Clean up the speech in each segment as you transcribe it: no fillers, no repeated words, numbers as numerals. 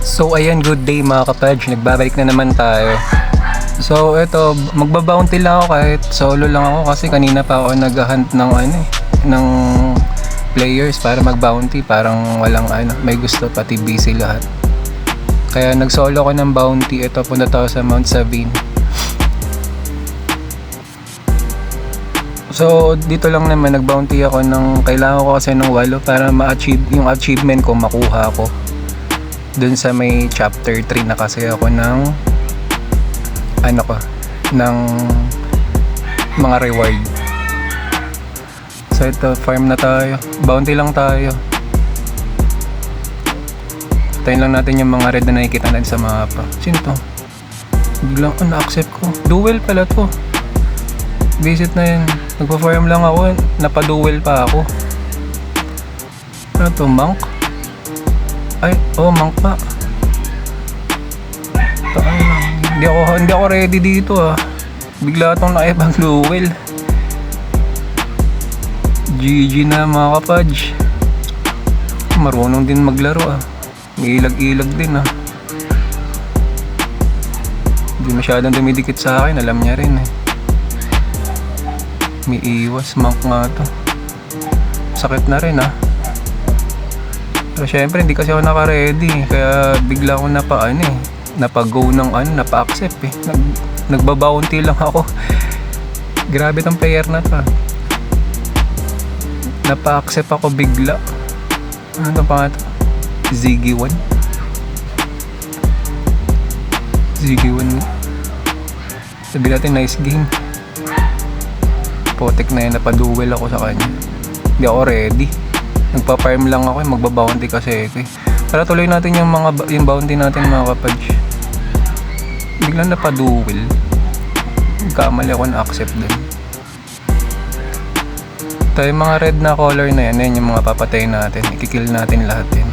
So ayan, good day mga kapatch, nagbabalik na naman tayo. So eto, magbabounty lang ako kahit solo lang ako kasi kanina pa ako naghahunt ng ng players para magbounty, parang walang may gusto, pati busy lahat. Kaya nag-solo ko ng bounty. Ito, punta tayo sa Mount Sabine. So dito lang naman nag-bounty ako kailangan ko kasi ng 8 para ma-achieve yung achievement ko, makuha ko. Dun sa may chapter 3 na kasi ako ng ng mga reward. So ito, farm na tayo. Bounty lang tayo. Tayin lang natin yung mga red na nakikita natin sa mapa. Sino to? Biglang na-accept ko. Duel pala to. Visit na yan. Nagpa-farm lang ako. Napa-duel pa ako. Ano to? Monk? Monk pa. Hindi ako ready dito Bigla itong nakipag-duel. GG na mga kapadge. Marunong din maglaro May ilag-ilag din Hindi masyadong dumidikit sa akin. Alam niya rin May iwas. Monk nga to. Sakit na rin Pero syempre hindi kasi ako naka-ready. Kaya bigla ako napa-go ng napa-accept Nagbabounty lang ako. Grabe tong player na to. Napa-accept ako bigla. Ano pa nga to? Ziggy1. Sabi natin nice game. Potek na yan, napaduel ako sa kanya. Hindi ako ready. Nagpa-farm lang ako magbabounty kasi ito Para tuloy natin yung bounty natin mga kapadge. Biglang napaduel. Kamali ako na-accept din. Tayo mga red na color na yan yung mga papatay natin. Ikikill natin lahat yan.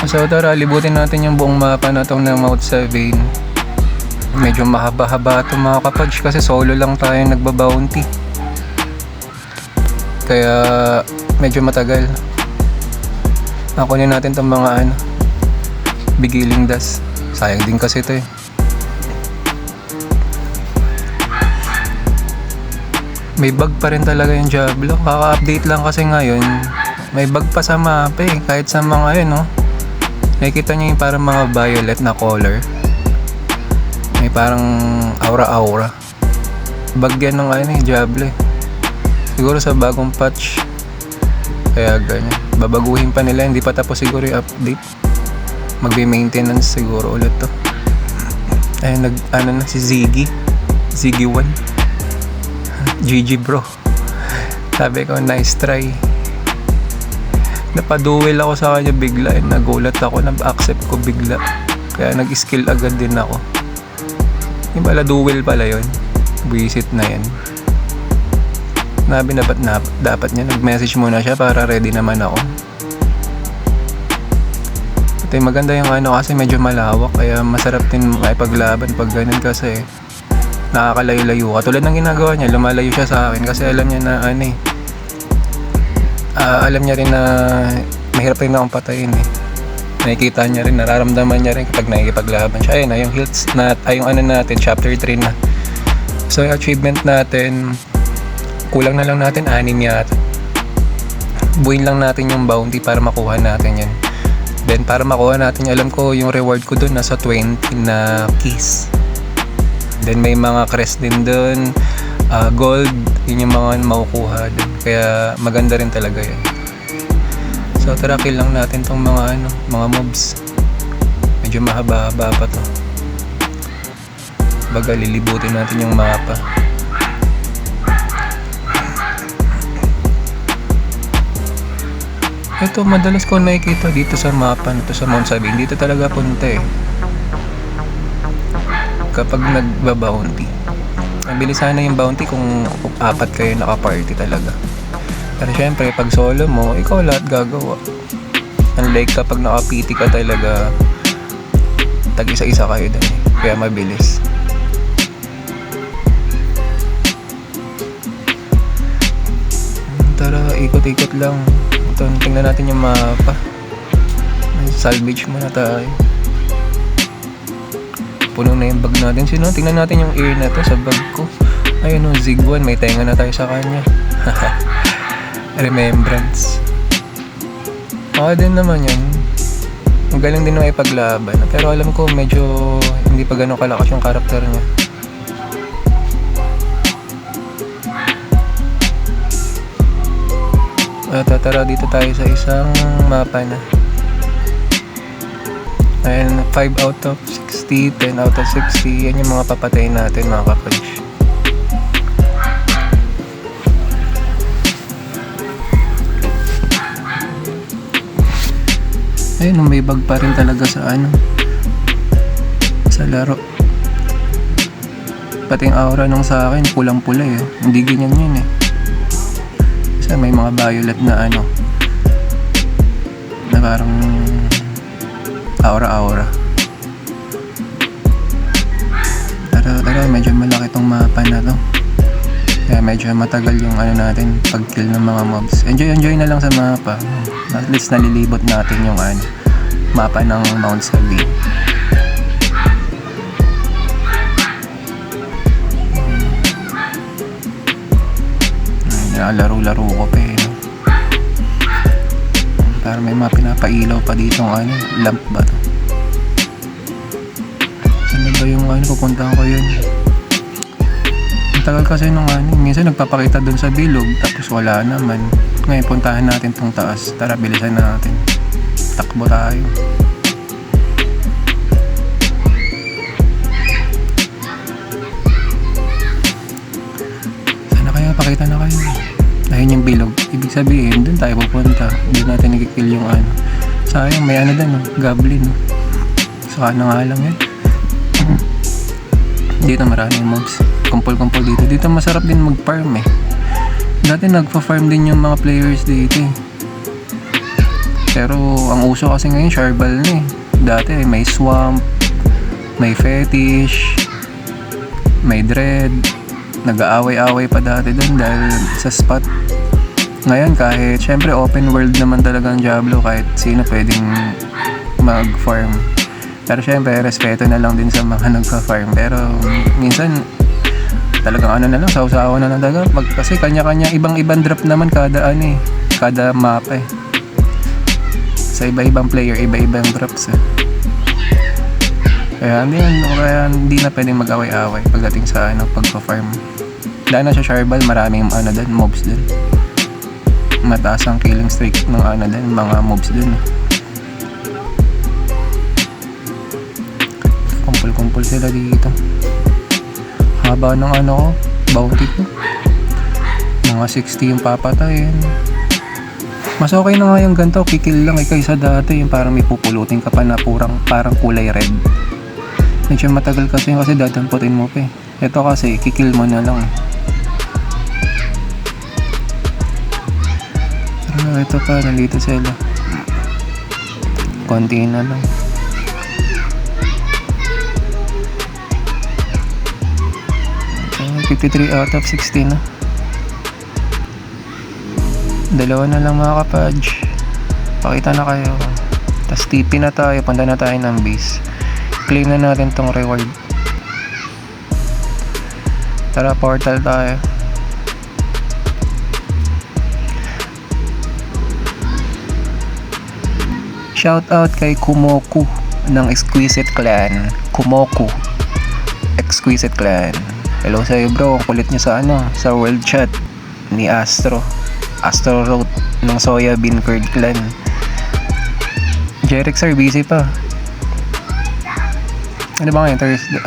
So tara, libutin natin yung buong mapa na itong ng Mount Sabine. Medyo mahaba-haba ito mga kapadge kasi solo lang tayo nagbabounty. Kaya medyo matagal. Nakunin natin itong mga bigiling dust. Sayang din kasi ito May bug pa rin talaga yung Diablo. Kaka-update lang kasi ngayon. May bug pa sa mapa kahit sa mga nakikita nyo yung parang mga violet na color. May parang aura-aura. Bug yan ng Diablo Siguro sa bagong patch. Kaya ganyan. Babaguhin pa nila. Hindi pa tapos siguro yung update. Magbe-maintenance siguro ulit to. Ayun, si Ziggy1. GG bro. Sabi ko, nice try. Napaduel ako sa kanya bigla. Nagulat ako, na-accept ko bigla. Kaya nag-skill agad din ako. Yung pala duel pala yun. Visit na yan. Nabi dapat niya nag-message muna siya para ready naman ako. Ito maganda yung kasi medyo malawak. Kaya masarap din makipaglaban pag ganun kasi nakakalayo-layo ka. Tulad ng ginagawa niya, lumalayo siya sa akin kasi alam niya na alam niya rin na mahirap rin akong patayin Nakikita niya rin, nararamdaman niya rin kapag nakikipaglaban siya. Ayun yung hilts yung natin, chapter 3 na. So yung achievement natin, kulang na lang natin 6 yata. Buuin lang natin yung bounty para makuha natin yan. Then para makuha natin, alam ko yung reward ko dun nasa 20 na keys. Then may mga crest din dun, gold, yun yung mga makukuha dun. Kaya maganda rin talaga yan. So tara, kill lang natin tong mga mobs. Medyo mahaba-haba pa to. Baga lilibutin natin yung mapa. Ito madalas ko nakikita dito sa mapa nito sa Mount Sabine. Dito talaga punta kapag nagba-bounty. Mabilis sana yung bounty kung 4 kayo naka-party talaga. Pero syempre pag solo mo, ikaw lahat gagawa. Unlike kapag naka-PT ka talaga, tag-isa-isa kayo dun kaya mabilis. Tara, ikot-ikot lang. Ito, tingnan natin yung mapa. salvage muna tayo. Puno na yung bag natin. Tingnan natin yung ear na to sa bag ko. Ayun o, Zig 1, may tenga na tayo sa kanya. Remembrance. Din naman yan. Magaling din na ipaglaban. Pero alam ko medyo hindi pa ganun kalakas yung karakter niya. Tara dito tayo sa isang mapa na. Ayan, 5 out of 60, 10 out of 60. Yan yung mga papatayin natin mga kapatid. Ayun, may bag pa rin talaga sa sa laro. Pati yung aura nung sa akin, pulang-pula eh. Hindi ganyan yun eh. Kasi may mga violet na na parang aura-aura. Tara, medyo malaki tong mapa na to. Kaya medyo matagal yung natin pag-kill ng mga mobs. Enjoy na lang sa mapa. At least nalilibot natin yung mapa ng Mount Sabi. Laro-laro ko pa eh. Para may mga pinapailaw pa dito ng lamp ba to? Saan ba yung pupuntahan ko yun? Ang tagal kasi nung minsan nagpapakita dun sa bilog tapos wala naman. Ngayon puntahan natin tong taas. Tara, bilisan natin. Takbo tayo. Sana kaya pakita na kayo. Ayun yung bilog. Ibig sabihin, dun tayo pupunta. Hindi natin nagkikill yung sayang, may din, goblin. Saka na nga lang yan. Dito maraming mobs. Kumpul-kumpul dito. Dito masarap din mag-farm eh. Dati nagpa-farm din yung mga players dito eh. Pero ang uso kasi ngayon, Charbal na eh. Dati may swamp, may fetish, may dread. Nag-aaway-aaway pa dati dun dahil sa spot. Ngayon kahit syempre open world naman talaga ang Diablo, kahit sino pwedeng mag-farm. Pero syempre respeto na lang din sa mga nagpa-farm. Pero minsan talagang na lang, sausawa na lang talaga. Kasi kanya-kanya ibang-ibang drop naman kada kada mapa eh. Sa iba-ibang player, iba-ibang drops eh. Kaya hindi na pwedeng mag-away-away pagdating sa pagpa-farm. Dahil na sa Charbal, maraming din, mobs dun. Mataas ang killing streak ng din, mga mobs dun. Kumpul-kumpul sila dito. Haba ng bounty ko. Mga 60 yung papatayin. Mas okay na nga yung ganito, kikil lang kaysa dati yung parang may pupulutin ka pa na parang kulay red. Medyo matagal kasi dadamputin mo pa eh. Ito kasi kikil mo na lang eh. Pero ito pa, nandito sila. Konti na lang. Okay, 53 out of 60 na. Dalawa na lang mga kapadge. Pakita na kayo. Tapos TP na tayo, punta na tayo ng base. Claim na natin tong reward. Tara, portal tayo. Shout out kay Kumoku ng Exquisite Clan. Kumoku Exquisite Clan. Hello sa'yo bro, ang kulit niya sa world chat ni Astro Road ng Soya Bean Curd Clan. Jeric sir, busy pa. Ano ba ngayon? Thursday,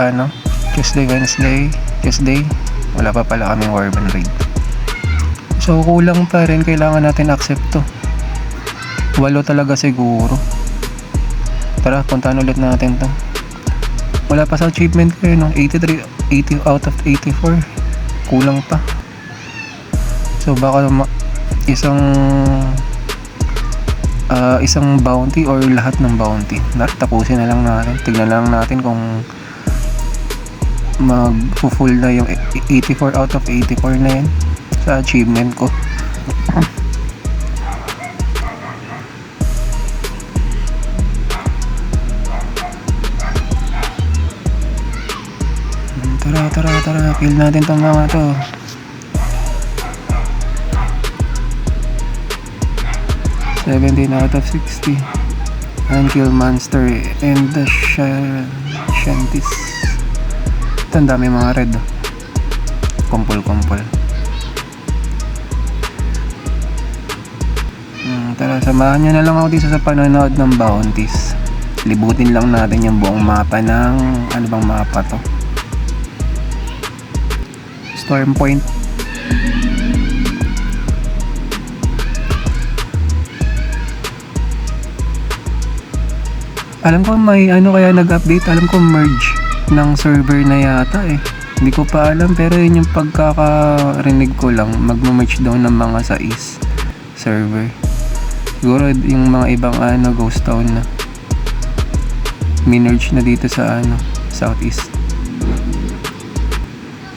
Tuesday, Wednesday, Tuesday. Wala pa pala kaming Warband raid. So kulang pa rin, kailangan natin accept to. 8 talaga siguro. Tara, puntahan ulit natin to. Wala pa sa achievement ko yun, 80 out of 84. Kulang pa. So baka isang bounty or lahat ng bounty. Tapusin na lang natin. Tignan lang natin kung mag-full na yung 84 out of 84 na yan sa achievement ko. Tara. Kill natin tong mga to. $17 out of 60. Unkill monster and the shanties. Ito ang dami mga red. Kumpul. Tara, samahan nyo na lang ako dito sa panonood ng bounties. Libutin lang natin yung buong mapa ng ano bang mapa to? Storm Point. Alam ko may ano kaya nag-update. Alam ko merge ng server na yata eh. Hindi ko pa alam pero yun yung pagkakarinig ko lang. Magma-merge daw ng mga sa East server. Siguro yung mga ibang ano ghost town na minerge na dito sa ano Southeast.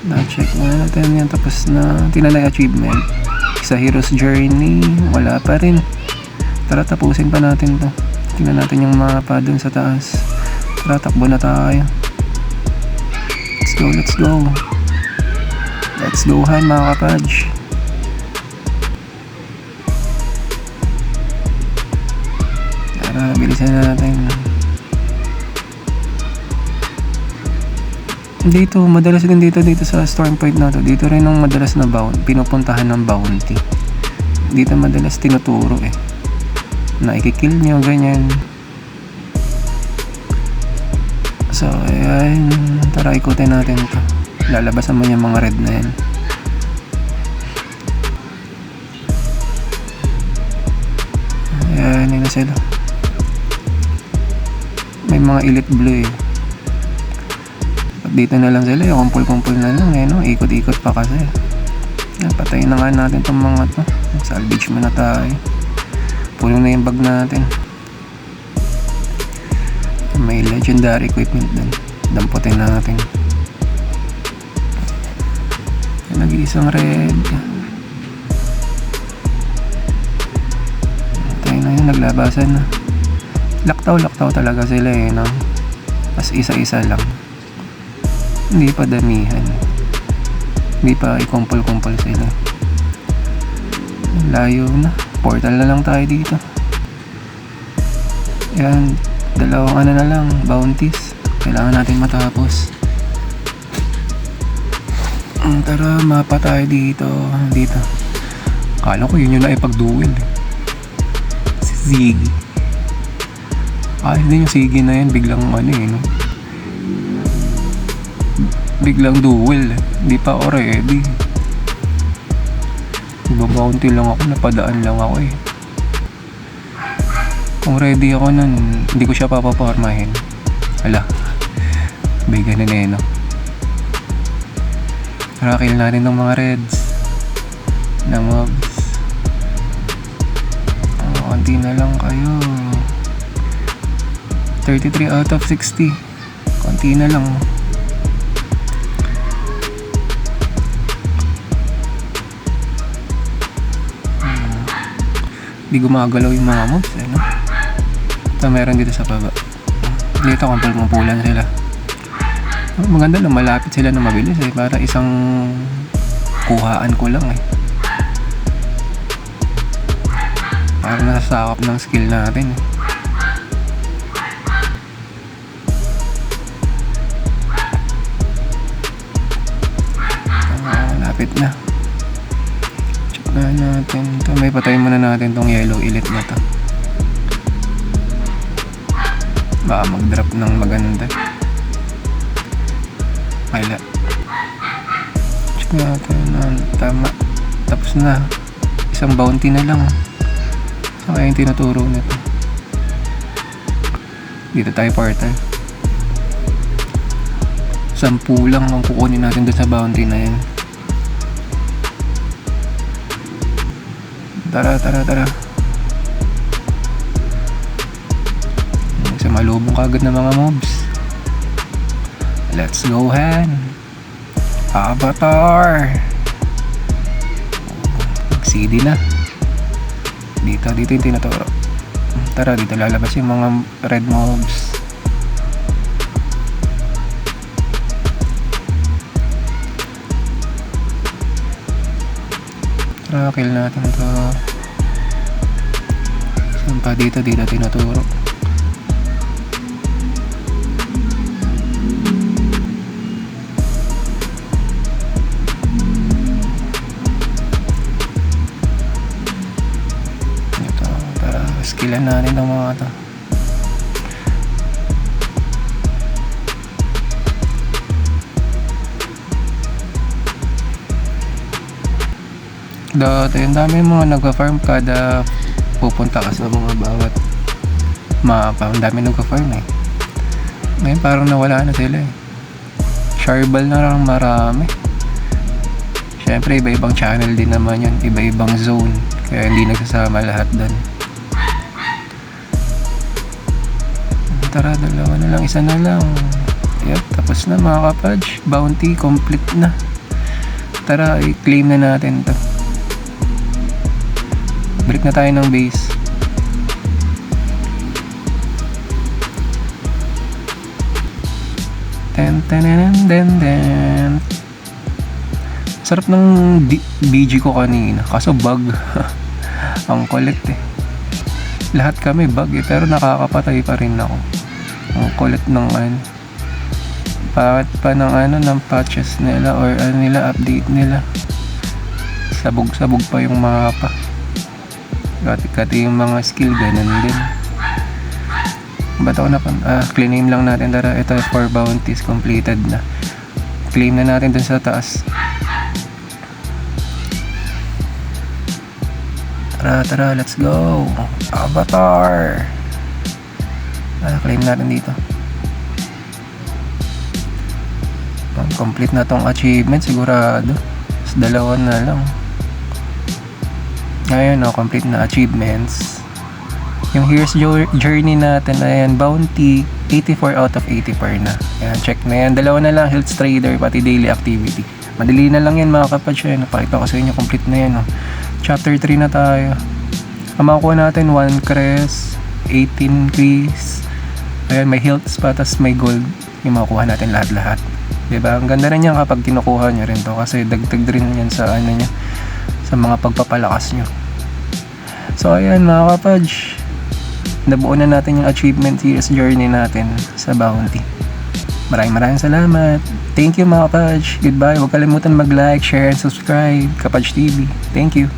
Na-check na natin yan. Tapos na tinanay achievement. Sa Hero's Journey wala pa rin. Tara tapusin pa natin to. Tingnan natin yung mapa dun sa taas. Tara, takbo na tayo. Let's go han mga kapadge. Tara, bilisan natin. Dito, madalas din dito sa Storm Point na to. Dito rin ang madalas na pinupuntahan ng bounty. Dito madalas tinuturo eh. Na ikikill nyo, ganyan. So, ayan. Tara, ikutin natin ito. Lalabas naman yung mga red na yan. Ayan, yun na sila. May mga elite blue eh. At dito na lang sila, yung kumpul na lang eh, no? Ikot-ikot pa kasi. Ayan, patayin na nga natin itong mga to. Salvage muna tayo. Pulong na yung bag natin. May legendary equipment din. Damputin natin. Nag-iisang red. Tayo na yun, naglabasan na. Laktaw talaga sila eh, no? Mas isa-isa lang. Hindi pa damihan. Hindi pa ikumpul-kumpul sila. Layo na. Portal na lang tayo dito. Yan, dalawang ano na lang, bounties. Kailangan natin matapos. Tara, mapa tayo dito. Kala ko yun yung naipag-duel eh. Si Ziggy. Ayos din yung Ziggy na yan. Biglang ano eh, no? Biglang duel eh. Hindi pa ako ready. Bounty lang ako, napadaan lang ako eh. Kung ready ako nun, hindi ko siya papapormahin. Hala, may ganun eh, no? Tara, kill natin ng mga reds na mobs. Konti na lang kayo. 33 out of 60. Konti na lang. Hindi gumagalaw yung mga mobs eh, no? Ito meron dito sa baba. Dito kumpul-kumpulan sila. Maganda na malapit sila na mabilis eh. Para isang kuhaan ko lang eh. Para nasasakop ng skill natin eh. Malapit na. Natin ito. May patayin muna natin tong yellow elite na to. Baka mag-drop ng maganda. Wala. Check natin. Tama. Tapos na. Isang bounty na lang. So kaya yung tinuturo nito. Dito tayo portal. 10 lang ang kukunin natin doon sa bounty na yan. Tara. Sumalubong kagad ng mga mobs. Let's go, Han. Avatar. CD na. Dito yung tinuturo. Tara, dito lalabas yung mga red mobs. Tara, kill natin to. Saan pa? Dito tinuturo. Ito, tara, skillan natin ng mga to. Dati, ang dami mga nagpa-farm kada pupunta ka sa mga bawat mapa. Ang dami nagpa-farm eh. Ngayon parang nawala na sila eh. Charbal na lang marami. Siyempre iba-ibang channel din naman yun. Iba-ibang zone. Kaya hindi nagsasama lahat doon. Tara, dalawa na lang. Isa na lang. Yep, tapos na mga kapadge. Bounty complete na. Tara, i-claim na natin to. Balik na tayo ng base. Ten. Sarap ng BG ko kanina. Kaso bug. Ang kulit eh. Lahat kami bug eh. Pero nakakapatay pa rin ako. Ang kulit ng bakit pa ng patches nila or update nila. Sabog pa yung mapa. Kati yung mga skill, ganun din. Ba't ako claim lang natin. Tara, ito 4 bounties completed na. Claim na natin dun sa taas. Tara, let's go. Avatar. Claim natin dito. Complete na tong achievement sigurado. Dalawa na lang. Ngayon, complete na achievements. Yung Hero's Journey natin, ayan, bounty 84 out of 84 na. Ayan, check na yan. Dalawa na lang, Health Trader, pati daily activity. Madali na lang yan mga kapatid. Napakita ko sa inyo, complete na yan. Chapter 3 na tayo. Ang makukuha natin, 1 crest, 18 keys. Ayan, may health pa, tas may gold. Yung makukuha natin lahat-lahat. Diba? Ang ganda rin yan kapag kinukuha nyo rin to. Kasi dagdag rin yan sa nyo, sa mga pagpapalakas nyo. So ayan mga kapadge, nabuo na natin yung achievement series journey natin sa bounty. Maraming salamat. Thank you mga kapadge. Goodbye. Huwag kalimutan mag-like, share, and subscribe. Kapadge TV. Thank you.